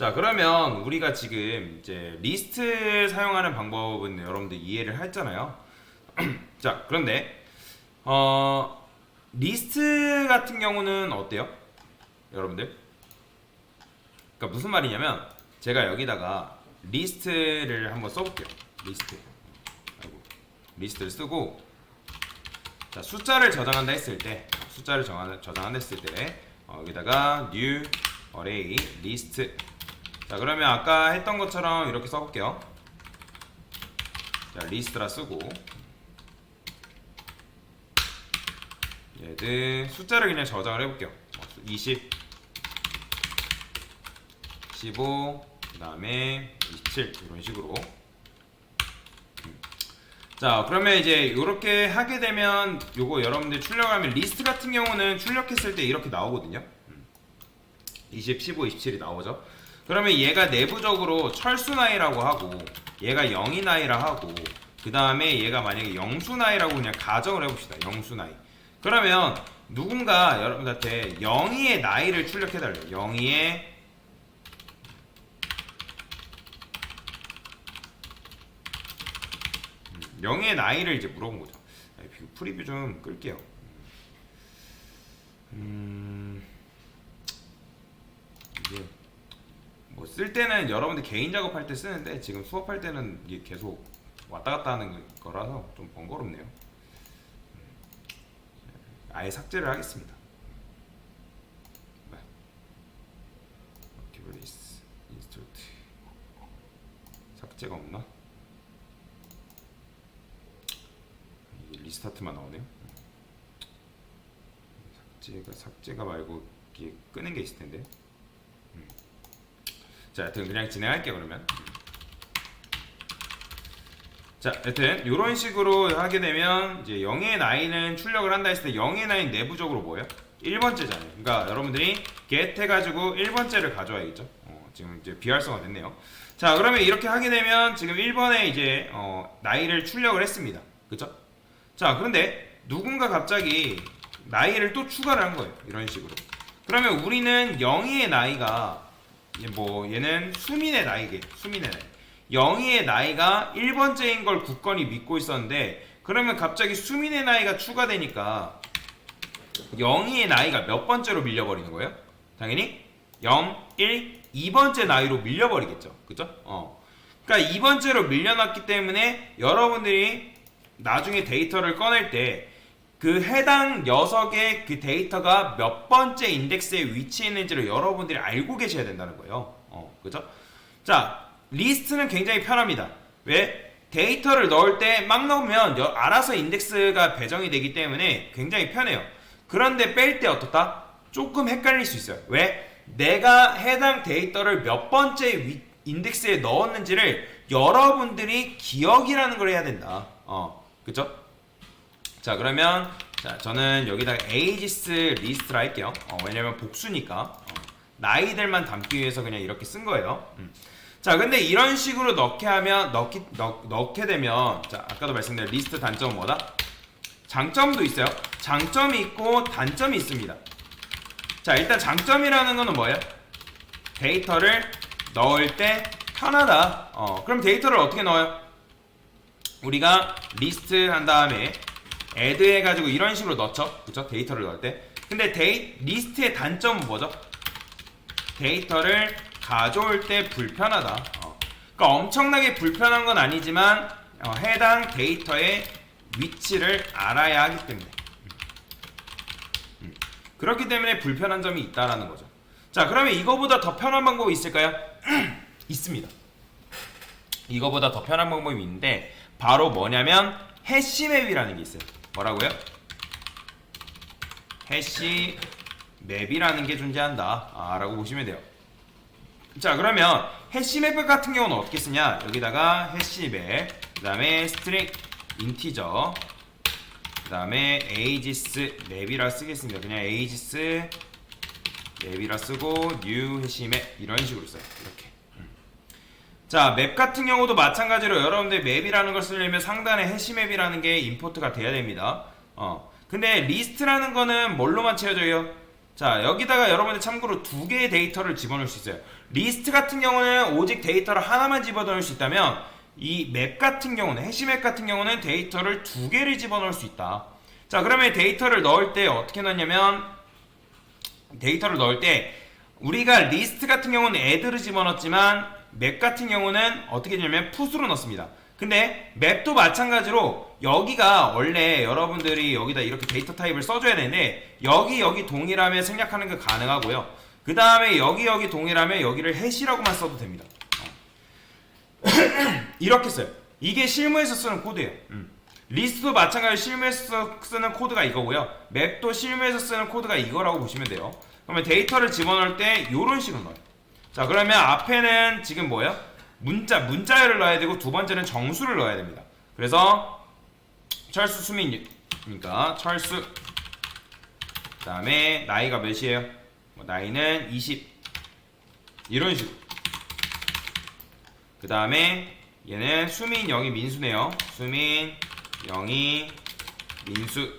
자, 그러면 우리가 지금 이제 리스트 사용하는 방법은 여러분들 이해를 했잖아요. 자, 그런데 리스트 같은 경우는 어때요? 여러분들? 그러니까 무슨 말이냐면 제가 여기다가 리스트를 한번 써볼게요. 리스트. 아이고. 리스트를 쓰고 자, 숫자를 저장한다 했을 때 저장한다 했을 때 여기다가 new array list. 자, 그러면 아까 했던 것처럼 이렇게 써볼게요. 자, 리스트라 쓰고 얘들 숫자를 그냥 저장을 해볼게요. 20 15 그 다음에 27 이런 식으로. 자, 그러면 이제 이렇게 하게 되면 요거 여러분들 출력하면 리스트 같은 경우는 출력했을 때 이렇게 나오거든요. 20, 15, 27이 나오죠. 그러면 얘가 내부적으로 철수나이라고 하고 얘가 영이나이라 하고 그 다음에 얘가 만약에 영수나이라고 그냥 가정을 해봅시다. 영수나이. 그러면 누군가 여러분들한테 영희의 나이를 출력해달래요. 영희의 나이를 이제 물어본 거죠. 프리뷰 좀 끌게요. 이게 뭐 쓸 때는 여러분들 개인 작업할 때 쓰는데 지금 수업할 때는 이게 계속 왔다 갔다 하는 거라서 좀 번거롭네요. 아예 삭제를 하겠습니다. 키브리스 인스톨트 삭제가 없나? 이게 리스타트만 나오네요. 삭제가 말고 이게 끄는 게 있을 텐데. 자, 하여튼 그냥 진행할게요. 그러면 자, 하여튼 이런 식으로 하게 되면 이제 0의 나이는 출력을 한다 했을 때 0의 나이 내부적으로 뭐예요? 1번째잖아요. 그러니까 여러분들이 get 해가지고 1번째를 가져와야겠죠. 지금 이제 비활성화 됐네요. 자, 그러면 이렇게 하게 되면 지금 1번에 이제 나이를 출력을 했습니다. 그쵸? 자, 그런데 누군가 갑자기 나이를 또 추가를 한 거예요. 이런 식으로. 그러면 우리는 0의 나이가 뭐 얘는 수민의 나이게 수민의 나이. 영희의 나이가 1번째인 걸 굳건히 믿고 있었는데 그러면 갑자기 수민의 나이가 추가되니까 영희의 나이가 몇 번째로 밀려버리는 거예요? 당연히 0, 1, 2번째 나이로 밀려버리겠죠. 그죠? 그러니까 2번째로 밀려났기 때문에 여러분들이 나중에 데이터를 꺼낼 때 그 해당 녀석의 그 데이터가 몇 번째 인덱스에 위치해 있는지를 여러분들이 알고 계셔야 된다는 거예요. 그죠? 자, 리스트는 굉장히 편합니다. 왜? 데이터를 넣을 때 막 넣으면 알아서 인덱스가 배정이 되기 때문에 굉장히 편해요. 그런데 뺄 때 어떻다? 조금 헷갈릴 수 있어요. 왜? 내가 해당 데이터를 몇 번째 인덱스에 넣었는지를 여러분들이 기억이라는 걸 해야 된다. 그쵸? 자, 그러면 자, 저는 여기다가 ages list라 할게요. 왜냐면 복수니까 나이들만 담기 위해서 그냥 이렇게 쓴 거예요. 자, 근데 이런 식으로 넣게 되면 자, 아까도 말씀드린 리스트 단점은 뭐다? 장점도 있어요. 장점이 있고 단점이 있습니다. 자, 일단 장점이라는 거는 뭐예요? 데이터를 넣을 때 편하다. 그럼 데이터를 어떻게 넣어요? 우리가 리스트 한 다음에 add 해가지고 이런 식으로 넣죠. 그쵸? 데이터를 넣을 때. 근데 리스트의 단점은 뭐죠? 데이터를 가져올 때 불편하다. 그러니까 엄청나게 불편한 건 아니지만 해당 데이터의 위치를 알아야 하기 때문에 그렇기 때문에 불편한 점이 있다라는 거죠. 자, 그러면 이거보다 더 편한 방법이 있을까요? 있습니다. 이거보다 더 편한 방법이 있는데 바로 뭐냐면 해시맵이라는 게 있어요. 뭐라고요? 해시맵이라는 게 존재한다 라고 보시면 돼요. 자, 그러면 해시맵 같은 경우는 어떻게 쓰냐? 여기다가 해시맵 그 다음에 스트링 인티저 그 다음에 ages 맵이라 쓰겠습니다. 그냥 ages 맵이라 쓰고 new 해시맵 이런 식으로 써요. 이렇게. 자, 맵 같은 경우도 마찬가지로 여러분들 맵이라는 걸 쓰려면 상단에 해시맵이라는 게 임포트가 돼야 됩니다. 근데 리스트라는 거는 뭘로만 채워져요? 자, 여기다가 여러분들 참고로 두 개의 데이터를 집어넣을 수 있어요. 리스트 같은 경우는 오직 데이터를 하나만 집어넣을 수 있다면 이 맵 같은 경우는, 해시맵 같은 경우는 데이터를 두 개를 집어넣을 수 있다. 자, 그러면 데이터를 넣을 때 어떻게 넣냐면, 데이터를 넣을 때 우리가 리스트 같은 경우는 add를 집어넣었지만 맵 같은 경우는 어떻게 되냐면 put으로 넣습니다. 근데 맵도 마찬가지로 여기가 원래 여러분들이 여기다 이렇게 데이터 타입을 써줘야 되는데 여기 동일하면 생략하는 게 가능하고요. 그 다음에 여기 동일하면 여기를 해시라고만 써도 됩니다. 이렇게 써요. 이게 실무에서 쓰는 코드예요. 리스트도 마찬가지로 실무에서 쓰는 코드가 이거고요. 맵도 실무에서 쓰는 코드가 이거라고 보시면 돼요. 그러면 데이터를 집어넣을 때 이런 식으로 넣어요. 자, 그러면 앞에는 지금 뭐예요? 문자열을 넣어야 되고 두 번째는 정수를 넣어야 됩니다. 그래서 철수 수민이니까 철수, 그 다음에 나이가 몇이에요? 나이는 20, 이런 식으로. 그 다음에 얘는 수민, 영희, 민수네요. 수민, 영희, 민수.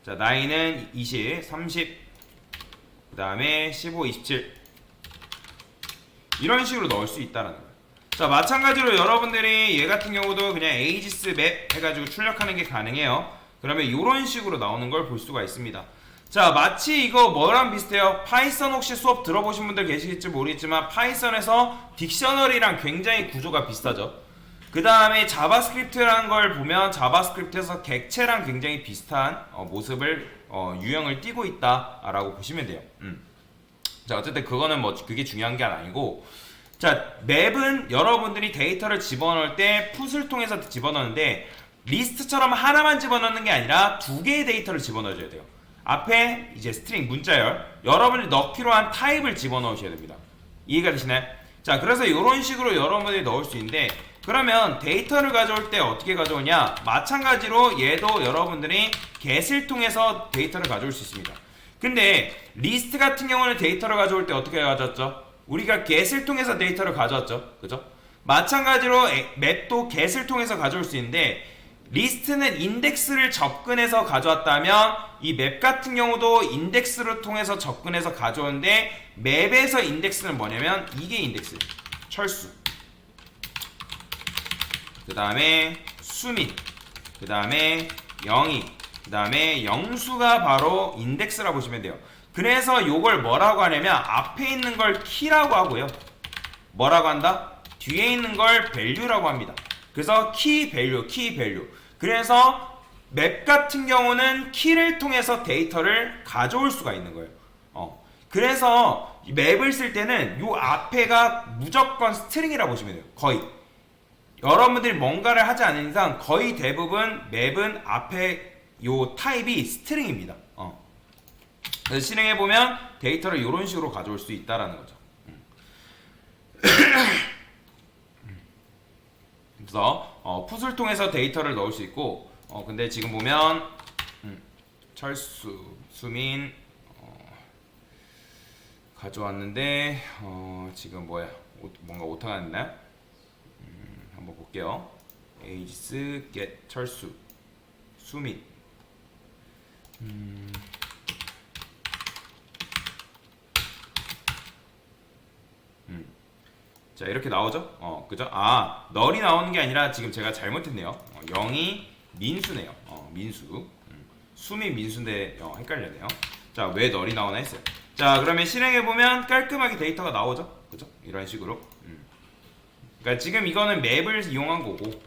자, 나이는 20, 30, 그 다음에 15, 27, 이런 식으로 넣을 수 있다는 거예요. 자, 마찬가지로 여러분들이 얘 같은 경우도 그냥 에이지스 맵 해가지고 출력하는 게 가능해요. 그러면 이런 식으로 나오는 걸 볼 수가 있습니다. 자, 마치 이거 뭐랑 비슷해요? 파이썬 혹시 수업 들어보신 분들 계시겠지 모르겠지만 파이썬에서 딕셔너리랑 굉장히 구조가 비슷하죠. 그 다음에 자바스크립트라는 걸 보면 자바스크립트에서 객체랑 굉장히 비슷한 모습을 유형을 띠고 있다라고 보시면 돼요. 자, 어쨌든 그거는 뭐 그게 중요한 게 아니고, 자, 맵은 여러분들이 데이터를 집어넣을 때 풋을 통해서 집어넣는데 리스트처럼 하나만 집어넣는 게 아니라 두 개의 데이터를 집어넣어줘야 돼요. 앞에 이제 스트링 문자열, 여러분이 넣기로 한 타입을 집어넣으셔야 됩니다. 이해가 되시나요? 자, 그래서 이런 식으로 여러분들이 넣을 수 있는데, 그러면 데이터를 가져올 때 어떻게 가져오냐? 마찬가지로 얘도 여러분들이 get을 통해서 데이터를 가져올 수 있습니다. 근데 리스트 같은 경우는 데이터를 가져올 때 어떻게 가져왔죠? 우리가 get을 통해서 데이터를 가져왔죠. 그죠? 마찬가지로 맵도 get을 통해서 가져올 수 있는데 리스트는 인덱스를 접근해서 가져왔다면 이 맵 같은 경우도 인덱스를 통해서 접근해서 가져오는데 맵에서 인덱스는 뭐냐면 이게 인덱스, 철수, 그 다음에 수민, 그 다음에 영희, 그 다음에 영수가 바로 인덱스라고 보시면 돼요. 그래서 요걸 뭐라고 하냐면 앞에 있는 걸 키라고 하고요. 뭐라고 한다? 뒤에 있는 걸 value라고 합니다. 그래서 키 밸류. 그래서 맵 같은 경우는 키를 통해서 데이터를 가져올 수가 있는 거예요. 그래서 맵을 쓸 때는 요 앞에가 무조건 스트링이라고 보시면 돼요. 거의. 여러분들이 뭔가를 하지 않는 이상 거의 대부분 맵은 앞에 요 타입이 스트링입니다. 그래서 실행해보면 데이터를 이런 식으로 가져올 수 있다라는 거죠. 그래서 풋을 통해서 데이터를 넣을 수 있고, 근데 지금 보면 철수, 수민 가져왔는데 지금 뭐야? 뭔가 오타가 났나요? 한번 볼게요. 에이지스 get 철수, 수민. 자, 이렇게 나오죠? 그죠? 아, 널이 나오는 게 아니라 지금 제가 잘못했네요. 영이 민수네요. 민수. 수민 민수인데 헷갈렸네요. 자, 왜 널이 나오나 했어요. 자, 그러면 실행해보면 깔끔하게 데이터가 나오죠? 그죠? 이런 식으로. 그러니까 지금 이거는 맵을 이용한 거고,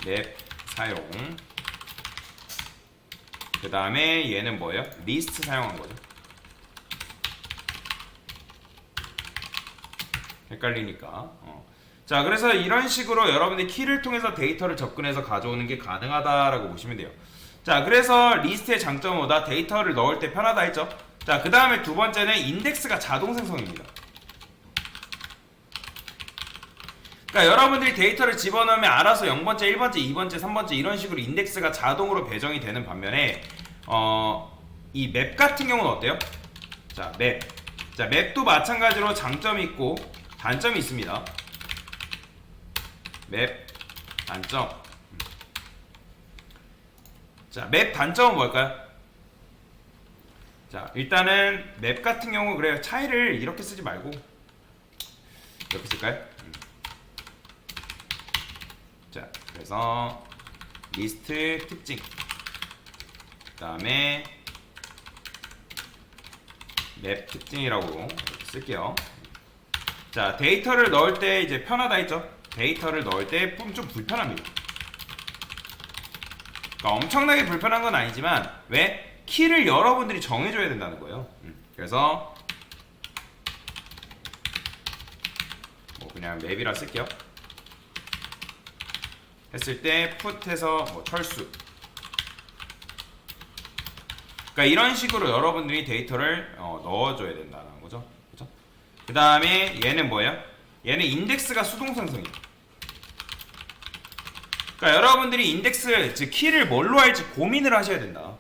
맵 사용, 그 다음에 얘는 뭐예요? 리스트 사용한 거죠. 헷갈리니까. 자, 그래서 이런 식으로 여러분들이 키를 통해서 데이터를 접근해서 가져오는 게 가능하다라고 보시면 돼요. 자, 그래서 리스트의 장점은 뭐다? 데이터를 넣을 때 편하다 했죠. 자, 그 다음에 두 번째는 인덱스가 자동 생성입니다. 그러니까 여러분들이 데이터를 집어넣으면 알아서 0번째, 1번째, 2번째, 3번째 이런 식으로 인덱스가 자동으로 배정이 되는 반면에 이 맵 같은 경우는 어때요? 자, 맵. 자, 맵도 마찬가지로 장점이 있고 단점이 있습니다. 맵 단점. 자, 맵 단점은 뭘까요? 자, 일단은 맵 같은 경우 그래요. 차이를 이렇게 쓰지 말고 이렇게 쓸까요? 자, 그래서 리스트 특징, 그 다음에 맵 특징이라고 이렇게 쓸게요. 자, 데이터를 넣을 때 이제 편하다 했죠? 데이터를 넣을 때 좀 불편합니다. 그러니까 엄청나게 불편한 건 아니지만 왜? 키를 여러분들이 정해줘야 된다는 거예요. 그래서 뭐 그냥 맵이라 쓸게요. 했을 때 put해서 뭐 철수. 그러니까 이런 식으로 여러분들이 데이터를 넣어줘야 된다는 거죠. 그죠? 그 다음에 얘는 뭐예요? 얘는 인덱스가 수동생성이에요. 그러니까 여러분들이 인덱스, 즉 키를 뭘로 할지 고민을 하셔야 된다.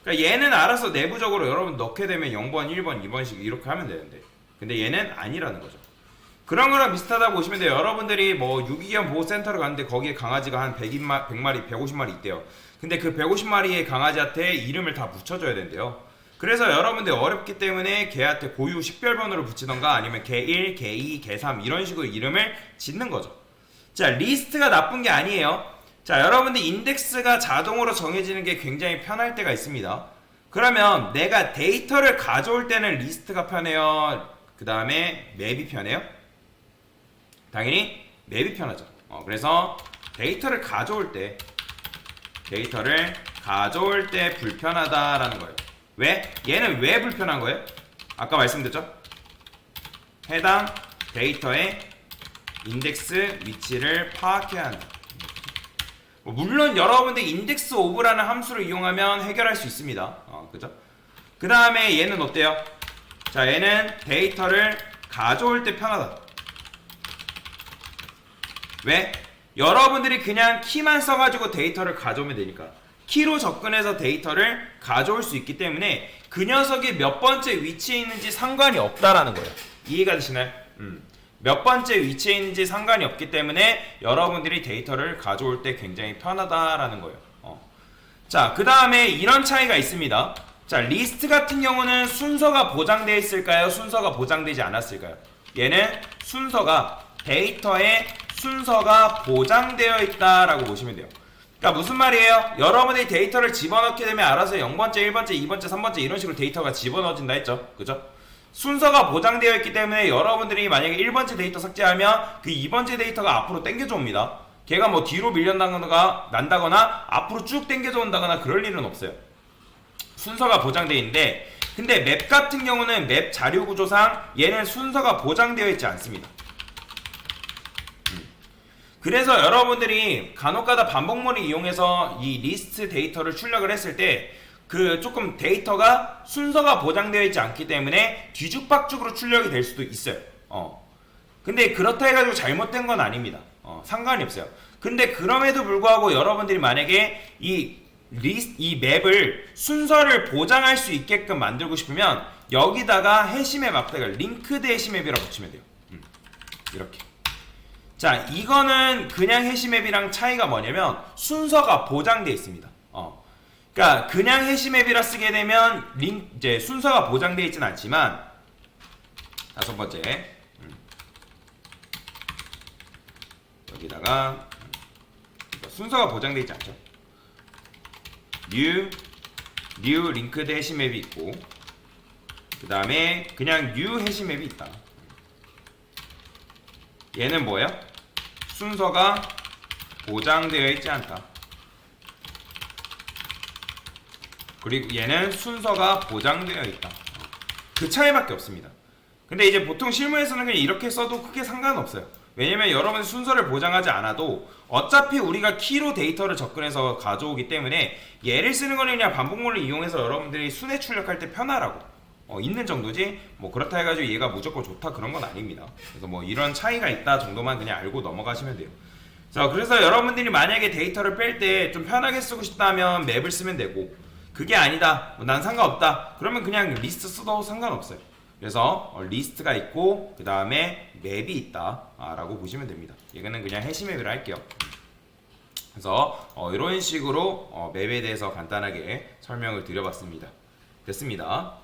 그러니까 얘는 알아서 내부적으로 여러분 넣게 되면 0번, 1번, 2번씩 이렇게 하면 되는데, 근데 얘는 아니라는 거죠. 그런 거랑 비슷하다고 보시면 돼요. 여러분들이 뭐 유기견 보호센터를 갔는데 거기에 강아지가 한 100마리, 150마리 있대요. 근데 그 150마리의 강아지한테 이름을 다 붙여줘야 된대요. 그래서 여러분들 어렵기 때문에 걔한테 고유 식별번호를 붙이던가 아니면 개 1, 개 2, 개 3 이런 식으로 이름을 짓는 거죠. 자, 리스트가 나쁜 게 아니에요. 자, 여러분들 인덱스가 자동으로 정해지는 게 굉장히 편할 때가 있습니다. 그러면 내가 데이터를 가져올 때는 리스트가 편해요? 그 다음에 맵이 편해요? 당연히 맵이 편하죠. 그래서 데이터를 가져올 때 불편하다라는 거예요. 왜? 얘는 왜 불편한 거예요? 아까 말씀드렸죠? 해당 데이터의 인덱스 위치를 파악해야 한다. 물론 여러분들 인덱스 오브라는 함수를 이용하면 해결할 수 있습니다. 그죠? 그 다음에 얘는 어때요? 자, 얘는 데이터를 가져올 때 편하다. 왜? 여러분들이 그냥 키만 써가지고 데이터를 가져오면 되니까. 키로 접근해서 데이터를 가져올 수 있기 때문에 그 녀석이 몇 번째 위치에 있는지 상관이 없다라는 거예요. 이해가 되시나요? 몇 번째 위치에 있는지 상관이 없기 때문에 여러분들이 데이터를 가져올 때 굉장히 편하다라는 거예요. 자, 그 다음에 이런 차이가 있습니다. 자, 리스트 같은 경우는 순서가 보장되어 있을까요? 순서가 보장되지 않았을까요? 얘는 데이터의 순서가 보장되어 있다라고 보시면 돼요. 그러니까 무슨 말이에요? 여러분들이 데이터를 집어넣게 되면 알아서 0번째, 1번째, 2번째, 3번째 이런 식으로 데이터가 집어넣어진다 했죠. 그죠? 순서가 보장되어 있기 때문에 여러분들이 만약에 1번째 데이터 삭제하면 그 2번째 데이터가 앞으로 당겨져 옵니다. 걔가 뭐 뒤로 난다거나 앞으로 쭉 당겨져 온다거나 그럴 일은 없어요. 순서가 보장되어 있는데, 근데 맵 같은 경우는 맵 자료 구조상 얘는 순서가 보장되어 있지 않습니다. 그래서 여러분들이 간혹가다 반복문을 이용해서 이 리스트 데이터를 출력을 했을 때 그 조금 데이터가 순서가 보장되어 있지 않기 때문에 뒤죽박죽으로 출력이 될 수도 있어요. 근데 그렇다 해가지고 잘못된 건 아닙니다. 상관이 없어요. 근데 그럼에도 불구하고 여러분들이 만약에 이 맵을 순서를 보장할 수 있게끔 만들고 싶으면 여기다가 해시맵 앞에다가 링크드 해시맵이라고 붙이면 돼요. 이렇게. 자, 이거는 그냥 해시맵이랑 차이가 뭐냐면 순서가 보장되어 있습니다. 그러니까 그냥 해시맵이라 쓰게 되면 이제 순서가 보장되어 있진 않지만, 다섯 번째 여기다가 순서가 보장되어 있지 않죠. new linked 해시맵이 있고, 그 다음에 그냥 new 해시맵이 있다. 얘는 뭐예요? 순서가 보장되어 있지 않다. 그리고 얘는 순서가 보장되어 있다. 그 차이밖에 없습니다. 근데 이제 보통 실무에서는 그냥 이렇게 써도 크게 상관없어요. 왜냐면 여러분 순서를 보장하지 않아도 어차피 우리가 키로 데이터를 접근해서 가져오기 때문에 얘를 쓰는 거는 그냥 반복문을 이용해서 여러분들이 순회 출력할 때 편하라고 있는 정도지, 뭐 그렇다 해가지고 얘가 무조건 좋다 그런 건 아닙니다. 그래서 뭐 이런 차이가 있다 정도만 그냥 알고 넘어가시면 돼요. 자, 그래서 여러분들이 만약에 데이터를 뺄 때 좀 편하게 쓰고 싶다면 맵을 쓰면 되고, 그게 아니다, 난 상관없다 그러면 그냥 리스트 써도 상관없어요. 그래서 리스트가 있고 그 다음에 맵이 있다 라고 보시면 됩니다. 이거는 그냥 해시맵이라 할게요. 그래서 이런 식으로 맵에 대해서 간단하게 설명을 드려봤습니다. 됐습니다.